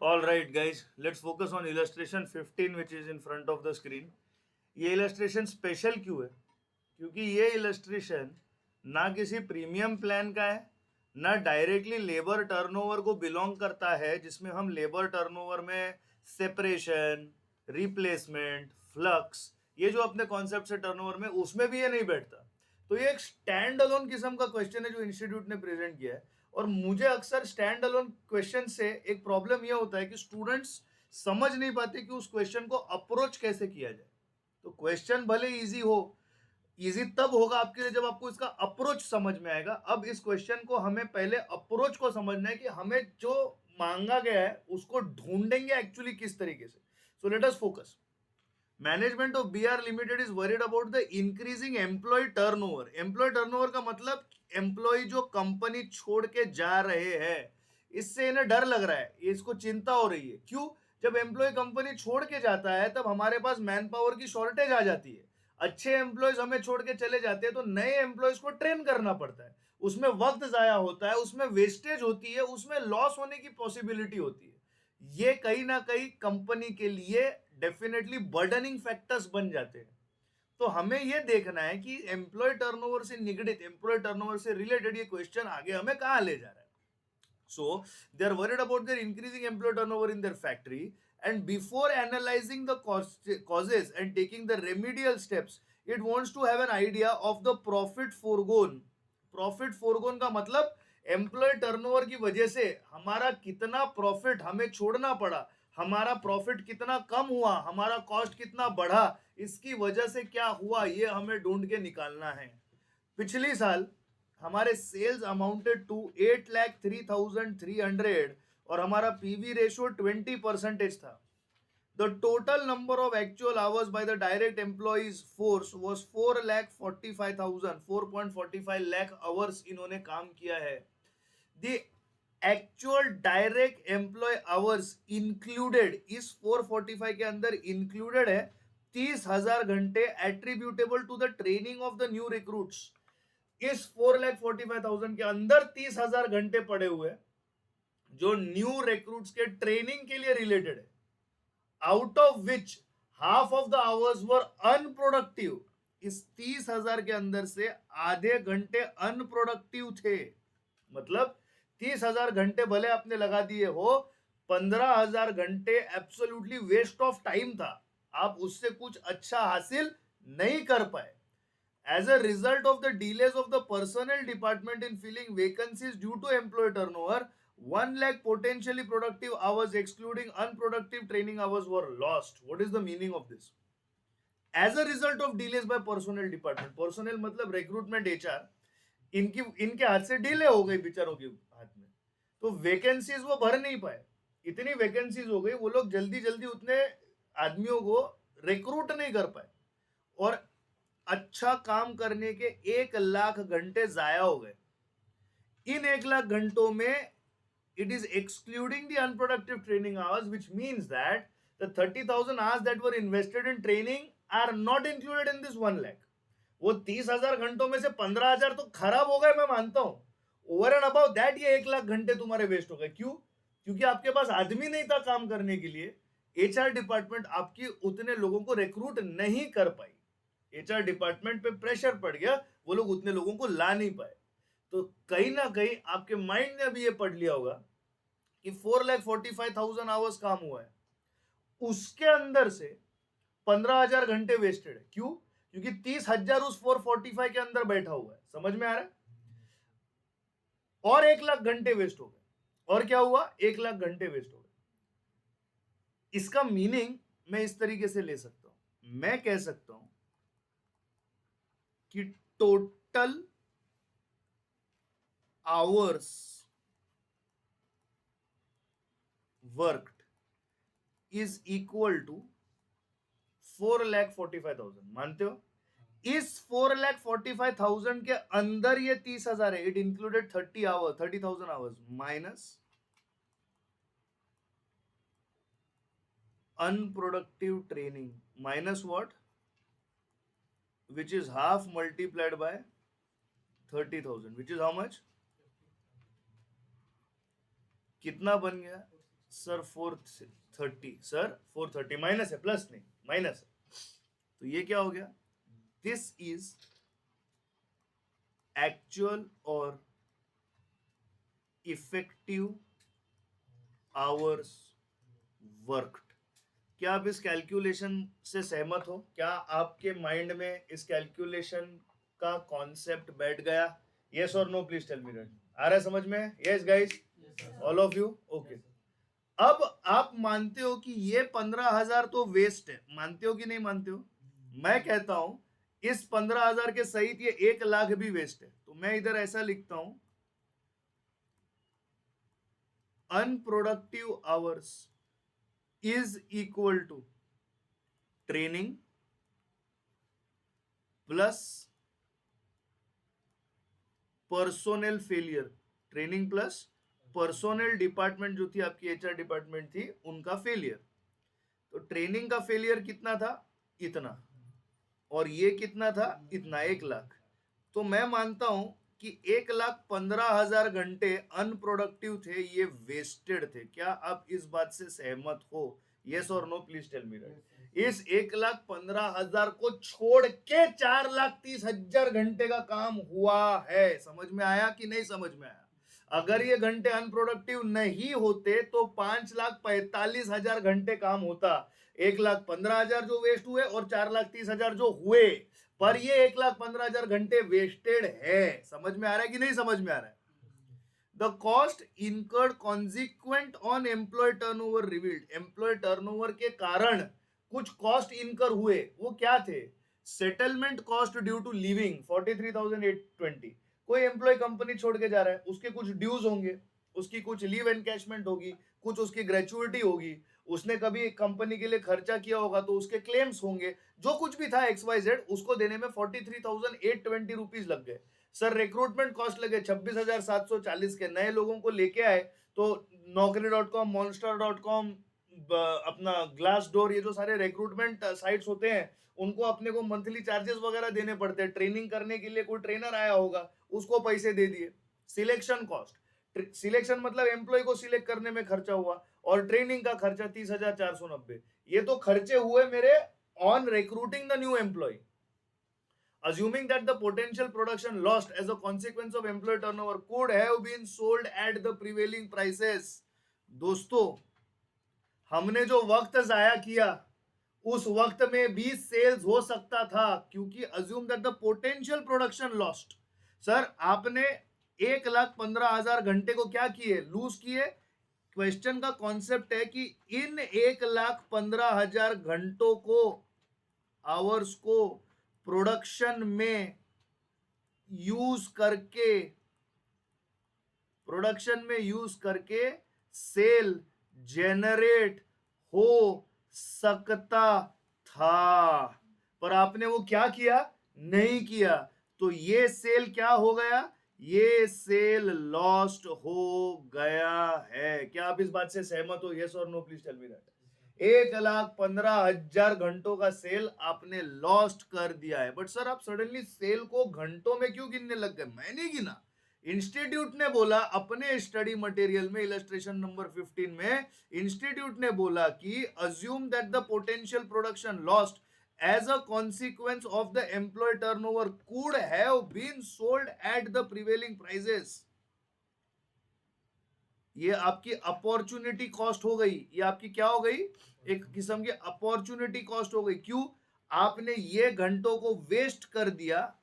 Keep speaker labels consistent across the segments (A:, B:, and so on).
A: All right, guys, let's focus on illustration 15 which is in front of the screen. ये illustration special क्यों है? क्योंकि ये illustration ना किसी प्रीमियम प्लान का है, ना डायरेक्टली लेबर टर्नओवर को बिलोंग करता है, जिसमें हम लेबर टर्नओवर में सेपरेशन, रिप्लेसमेंट, फ्लक्स, ये जो अपने कॉन्सेप्ट से टर्नओवर में, उसमें भी ये नहीं बैठता. तो ये एक स्टैंड अलोन किस्म का क्वेश्चन है जो इंस्टीट्यूट ने प्रेजेंट किया है. और मुझे अक्सर स्टैंड अलोन क्वेश्चन से एक प्रॉब्लम यह होता है कि स्टूडेंट्स समझ नहीं पाते कि उस क्वेश्चन को अप्रोच कैसे किया जाए. तो क्वेश्चन भले इजी हो, इजी तब होगा आपके लिए जब आपको इसका अप्रोच समझ में आएगा. अब इस क्वेश्चन को हमें पहले अप्रोच को समझना है कि हमें जो मांगा गया है उसको ढूंढेंगे एक्चुअली किस तरीके से. So let us focus. Management of BR limited is worried about the increasing employee turnover. Employee turnover का मतलब एम्प्लॉय जो कंपनी छोड़ के जा रहे हैं, इससे इन्हें डर लग रहा है, इसको चिंता हो रही है. क्यों? जब एम्प्लॉय कंपनी छोड़ के जाता है तब हमारे पास मैन पावर की शॉर्टेज आ जाती है. अच्छे एम्प्लॉयज हमें छोड़ के चले जाते हैं तो नए एम्प्लॉयज को ट्रेन करना पड़ता है. उसमें वक्त जाया होता है, उसमें वेस्टेज होती है, उसमें लॉस होने की पॉसिबिलिटी होती है. ये कहीं ना कहीं कंपनी के लिए डेफिनेटली बर्डनिंग फैक्टर्स बन जाते हैं. तो हमें यह देखना है कि एम्प्लॉय टर्नओवर से निगडित, एम्प्लॉय टर्नओवर से रिलेटेड ये क्वेश्चन आगे हमें कहां ले जा रहा है. So they are worried about their increasing employee turnover in their factory, and before analyzing the causes and taking the remedial steps, it wants to have an idea of the profit foregone. Profit foregone का मतलब employee turnover की वजह से हमारा कितना profit हमें छोड़ना पड़ा, हमारा प्रॉफिट कितना कम हुआ, हमारा कॉस्ट कितना बढ़ा, इसकी वजह से क्या हुआ, ये हमें ढूंढ के निकालना है. पिछली साल हमारे सेल्स अमाउंटेड टू 8,03,300 और हमारा पीवी रेशियो 20% था. The total number of actual hours by the direct employees force was 4,45,000. 4.45 lakh hours इन्होंने काम किया है. The actual direct employee hours included, इस 445 के अंदर इंक्लूडेड है 30,000 घंटे attributable to the training of the new recruits. इस 4,45,000 के अंदर 30,000 घंटे पड़े हुए जो न्यू रिक्रूट्स के ट्रेनिंग के लिए रिलेटेड है. Out of which half of the hours were unproductive. इस 30,000 के अंदर से आधे घंटे अनप्रोडक्टिव थे. मतलब 30,000 घंटे भले आपने लगा दिए हो, 15,000 घंटे एब्सोल्युटली वेस्ट ऑफ टाइम था. आप उससे कुछ अच्छा हासिल नहीं कर पाए. As a result of the delays of the personnel department in filling vacancies due to employee turnover, 1 lakh potentially productive hours excluding unproductive training hours were lost. What is the meaning of this? As a result of delays by personnel department, personnel मतलब recruitment HR, इनके हाथ से delay हो गई बेचारों के हाथ में, तो वैकेंसीज वो भर नहीं पाए. इतनी वैकेंसीज हो गई, वो लोग जल्दी जल्दी उतने आदमियों को रिक्रूट नहीं कर पाए और अच्छा काम करने के 1,00,000 घंटे जाया हो गए. इन 1,00,000 घंटों में it is excluding the unproductive training hours, which means that the 30,000 hours that were invested in training are not included in this 1 lakh. वो 30,000 घंटों में से 15,000 तो खराब हो गए, मैं मानता हूं. ओवर एंड अबाउट दैट ये 1,00,000 घंटे तुम्हारे वेस्ट हो गए. क्यों? क्योंकि आपके पास आदमी नहीं था काम करने के लिए. एचआर डिपार्टमेंट आपकी उतने लोगों को रिक्रूट नहीं कर पाई. एचआर डिपार्टमेंट पे प्रेशर पड़ गया, वो लोग उतने लोगों को ला नहीं पाए. तो कहीं ना कहीं आपके माइंड ने अभी ये पढ़ लिया होगा कि 4,45,000 आवर्स काम हुआ है, उसके अंदर से 15,000 घंटे वेस्टेड है. क्यों? क्योंकि 30,000 उस 445 के अंदर बैठा हुआ है. समझ में आ रहा है? और 1,00,000 घंटे वेस्ट हो गए. और क्या हुआ? 1,00,000 घंटे वेस्ट हो गए. इसका मीनिंग मैं इस तरीके से ले सकता हूं. मैं कह सकता हूं कि total hours worked is equal to 4,45,000. मानते हो? इस 4,45,000 के अंदर ये 30,000 है. It included 30,000 hours minus unproductive training minus what, which is half multiplied by 30,000, which is how much? कितना बन गया? सर 430, सर 430 माइनस है, प्लस नहीं, माइनस है। तो ये क्या हो गया? दिस इज एक्चुअल और इफेक्टिव आवर्स वर्कड। क्या आप इस कैलकुलेशन से सहमत हो? क्या आपके माइंड में इस कैलकुलेशन का कॉन्सेप्ट बैठ गया? यस और no, please tell me that. आ रहा है समझ में? Yes guys, all of you, okay. अब आप मानते हो कि ये 15,000 तो वेस्ट है, मानते हो कि नहीं मानते हो? मैं कहता हूं इस 15,000 के सहित ये 1,00,000 भी वेस्ट है। तो मैं इधर ऐसा लिखता हूं, unproductive hours is equal to training plus personal failure. Training plus personal department जो थी आपकी, एचआर डिपार्टमेंट थी, उनका फेलियर। तो ट्रेनिंग का फेलियर कितना था? इतना। और ये कितना था? इतना, 1,00,000। तो मैं मानता हूं कि 1,15,000 घंटे अनप्रोडक्टिव थे, ये वेस्टेड थे। क्या आप इस बात से सहमत हो? यस और no, please tell me right. इस 1,15,000 को छोड़ के 4,30,000 घंटे का काम हुआ है। समझ में आया कि नहीं समझ में आया? अगर ये घंटे अनप्रोडक्टिव नहीं होते तो 5,45,000 घंटे काम होता। 1,15,000 जो वेस्ट हुए और 4,30,000 जो हुए, पर ये 1,15,000 घंटे वेस्टेड है। समझ में आ रहा है कि नहीं समझ में आ रहा है? The cost incurred consequent on employee turnover revealed. Employee turnover के कारण कुछ कॉस्ट इनकर हुए, वो क्या थे? Settlement cost due to living 43,820। कोई एम्प्लॉय कंपनी छोड़ के जा रहा है, उसके कुछ ड्यूज होंगे, उसकी कुछ लीव एनकैशमेंट होगी, कुछ उसकी ग्रेचुइटी होगी, उसने कभी कंपनी के लिए खर्चा किया होगा तो उसके क्लेम्स होंगे, जो कुछ भी था XYZ, उसको देने में 43,820 रुपीज लग गए। सर रिक्रूटमेंट कॉस्ट लगे 26,740 के। नए लोगों को लेके आए तो Naukri.com, Monster.com, अपना ग्लास डोर, ये जो सारे रिक्रूटमेंट साइट्स होते हैं, उनको अपने को मंथली चार्जेस वगैरह देने पड़ते हैं। ट्रेनिंग करने के लिए कोई ट्रेनर आया होगा, उसको पैसे दे दिए। सिलेक्शन कॉस्ट, सिलेक्शन मतलब एम्प्लॉय को सिलेक्ट करने में खर्चा हुआ, और ट्रेनिंग का खर्चा 30,490। ये तो खर्चे हुए मेरे on recruiting the new employ. Assuming that the potential production lost as a consequence of employee turnover could have been sold at the prevailing prices। दोस्तों, हमने जो वक्त जाया किया, उस वक्त में भी सेल्स हो सकता था, क्योंकि assume that the potential production lost। Sir आपने 1,15,000 घंटे को क्या किए? लूज किए। क्वेश्चन का कॉन्सेप्ट है कि इन 1,15,000 घंटों को, आवर्स को प्रोडक्शन में यूज करके, सेल जेनरेट हो सकता था, पर आपने वो क्या किया? नहीं किया। तो ये सेल क्या हो गया? ये सेल लॉस्ट हो गया है। क्या आप इस बात से सहमत हो? यस और no, please tell me that. 1,15,000 घंटों का सेल आपने लॉस्ट कर दिया है। बट सर आप सडनली सेल को घंटों में क्यों गिनने लग गए? मैंने गिना। इंस्टीट्यूट ने बोला अपने स्टडी मटेरियल में, इलस्ट्रेशन नंबर 15 में, इंस्टीट्यूट ने बोला कि assume that the potential production lost as a consequence of the employee turnover could have been sold at the prevailing prices। ये आपकी अपॉर्चुनिटी कॉस्ट हो गई। ये आपकी क्या हो गई? एक किस्म की अपॉर्चुनिटी कॉस्ट हो गई। क्यों? आपने ये घंटों को वेस्ट कर दिया।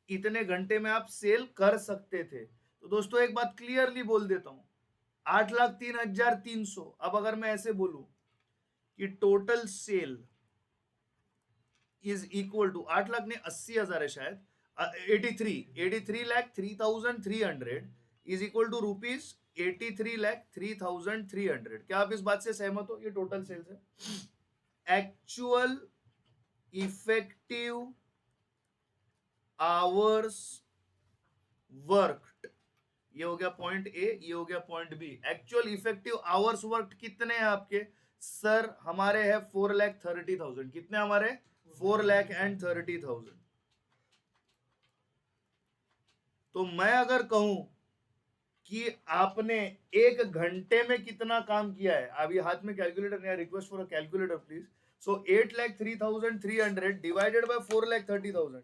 A: इतने घंटे में आप सेल कर सकते थे। तो दोस्तों एक बात क्लियरली बोल देता हूं, 8,03,300। अब अगर मैं ऐसे बोलूं कि total sale is equal to, 8,00,000 ने 80,000 है शायद, 83,03,300 इज इक्वल टू रुपीज 83,03,300। क्या आप इस बात से सहमत हो? ये टोटल सेल्स है। एक्चुअल इफेक्टिव आवर्स वर्कड, ये हो गया पॉइंट ए, ये हो गया point B. Actual effective hours worked कितने हैं आपके? सर हमारे हैं 4,30,000। कितने हमारे? 4,30,000। तो मैं अगर कहूं कि आपने एक घंटे में कितना काम किया है। अभी हाथ में कैलकुलेटर नहीं, request for a calculator please. So 8,03,300 divided by 4,30,000,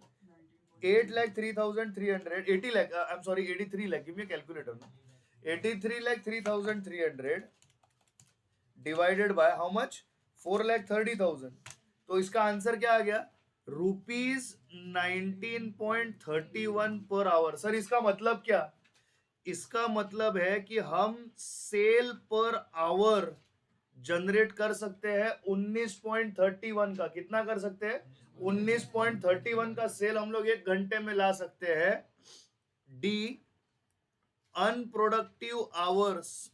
A: 8,03,300, 80 lakh, I'm sorry, 83 lakh, give me a calculator now. 83,03,300 divided by how much, 4,30,000। तो इसका आंसर क्या आ गया, ₹19.31 पर आवर। सर इसका मतलब क्या, इसका मतलब है कि हम सेल पर आवर जनरेट कर सकते हैं 19.31 का। कितना कर सकते हैं, 19.31 का सेल हम लोग एक घंटे में ला सकते हैं। डी, अनप्रोडक्टिव आवर्स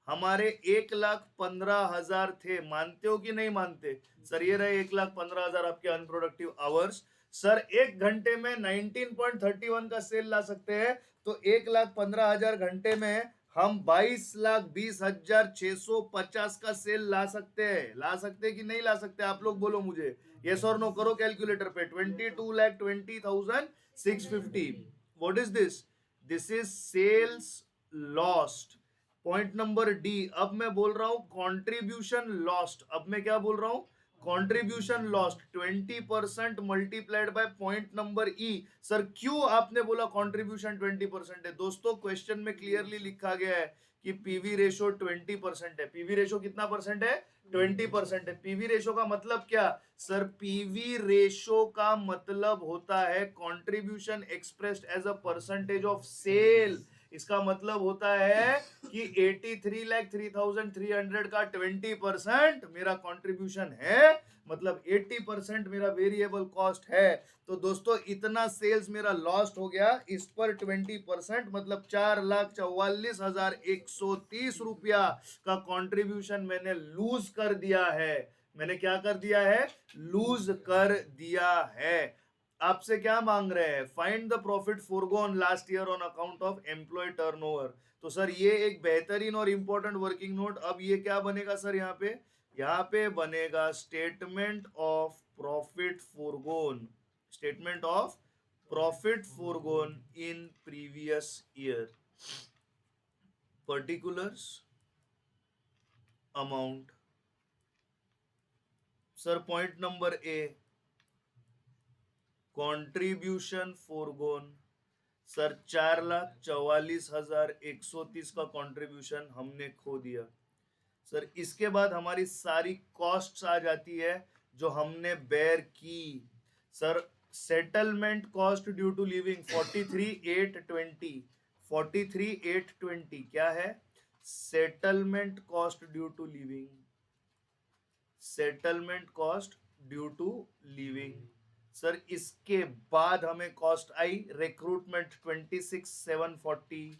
A: हमारे 1,15,000 थे। मानते हो कि नहीं मानते। सर ये रहे 1,15,000 आपके अनप्रोडक्टिव आवर्स। सर एक घंटे में 19.31 का सेल ला सकते हैं, तो 1,15,000 घंटे में हम 22,20,650 का सेल ला सकते हैं। ला सकते कि नहीं ला सकते, आप लोग बोलो मुझे, यस और नो करो कैलकुलेटर पे। 22,20,650। What is this, this is sales lost. Point number D. अब मैं बोल रहा हूं कॉन्ट्रीब्यूशन लॉस्ट। अब मैं क्या बोल रहा हूं, contribution lost 20% multiplied by point number E. Sir क्यों आपने बोला कॉन्ट्रीब्यूशन 20% है। दोस्तों क्वेश्चन में क्लियरली लिखा गया है कि पीवी रेशो 20% है। पीवी रेशो कितना परसेंट है, 20% है। पीवी रेशो का मतलब क्या, सर पीवी रेशो का मतलब होता है contribution expressed as a percentage of sale. इसका मतलब होता है कि 83,03,300 का 20% मेरा कंट्रीब्यूशन है, मतलब 80% मेरा वेरिएबल कॉस्ट है। तो दोस्तों इतना सेल्स मेरा लॉस्ट हो गया, इस पर 20% मतलब 4,44,130 रुपया का कंट्रीब्यूशन मैंने लूज कर दिया है। मैंने क्या कर दिया है, लूज कर दिया है। आपसे क्या मांग रहे हैं, find the profit forgone last year on account of employ turnover. तो सर ये एक बेहतरीन और इंपॉर्टेंट वर्किंग नोट। अब ये क्या बनेगा सर, यहाँ पे बनेगा statement of profit forgone, statement of profit forgone in previous year, particulars, amount. Sir point number A, contribution forgone. Sir 4,44,130 का कंट्रीब्यूशन हमने खो दिया। सर इसके बाद हमारी सारी कॉस्ट्स आ जाती है जो हमने बेयर की। Sir settlement cost due to living 43,820, 43,820 क्या है, settlement cost due to living, settlement cost due to living. Sir इसके बाद हमें कॉस्ट आई रिक्रूटमेंट 26,740।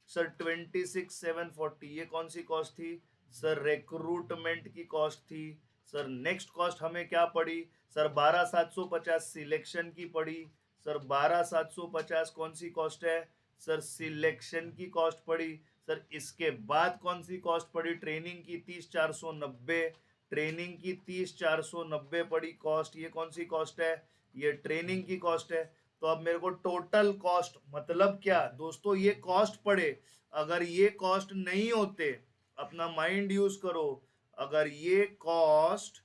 A: सर 26,740 ये कौन सी कॉस्ट थी, सर रिक्रूटमेंट की कॉस्ट थी। सर नेक्स्ट कॉस्ट हमें क्या पड़ी, सर 12,750 सिलेक्शन की पड़ी। सर 12,750 कौन सी कॉस्ट है, सर सिलेक्शन की कॉस्ट पड़ी। सर इसके बाद कौन सी कॉस्ट पड़ी, ट्रेनिंग की 30,490, ट्रेनिंग की 30,490 पड़ी कॉस्ट। ये कौन सी कॉस्ट है, ये ट्रेनिंग की कॉस्ट है। तो अब मेरे को टोटल कॉस्ट मतलब क्या दोस्तों, ये कॉस्ट पड़े, अगर ये कॉस्ट नहीं होते, अपना माइंड यूज करो, अगर ये कॉस्ट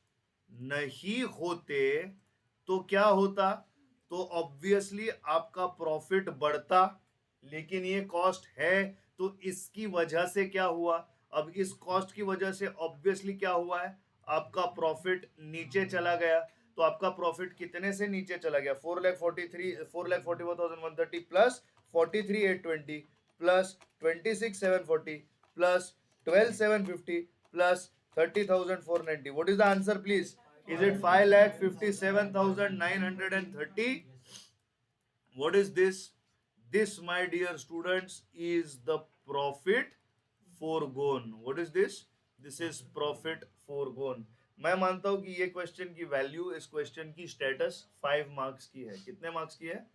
A: नहीं होते तो क्या होता, तो ऑब्वियसली आपका प्रॉफिट बढ़ता। लेकिन ये कॉस्ट है तो इसकी वजह से क्या हुआ, अब इस कॉस्ट की वजह से ऑब्वियसली क्या हुआ है, आपका प्रॉफिट नीचे चला गया। तो आपका प्रॉफिट कितने से नीचे चला गया, 4,44,130 plus 43,820 plus 26,740 plus 12,750 plus 30,490। What is the answer please, is it 5,57,930? What is this? This, my dear students, is the profit foregone. What is this? This is profit foregone. मैं मानता हूं कि ये क्वेश्चन की वैल्यू, इस question की status 5 marks की है। कितने मार्क्स की है,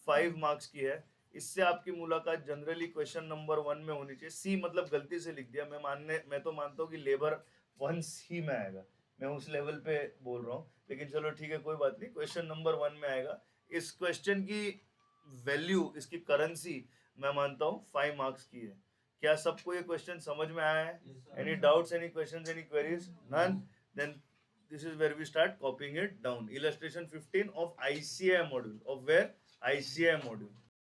A: 5 मार्क्स की है। इससे आपकी मुलाकात जनरली क्वेश्चन नंबर 1 में होनी चाहिए। सी मतलब गलती से लिख दिया, मैं तो मानता हूँ कि लेबर 1 सी में आएगा, मैं उस लेवल पे बोल रहा हूँ। लेकिन चलो ठीक है, कोई बात नहीं, क्वेश्चन नंबर 1 में आएगा। इस क्वेश्चन की वैल्यू, इसकी करेंसी मैं मानता हूँ 5 मार्क्स की है। क्या सबको ये क्वेश्चन समझ में आया है? Any doubts, any questions, any queries? None? Then this is where we start copying it down. Illustration 15 of ICI module. Of where? ICI module.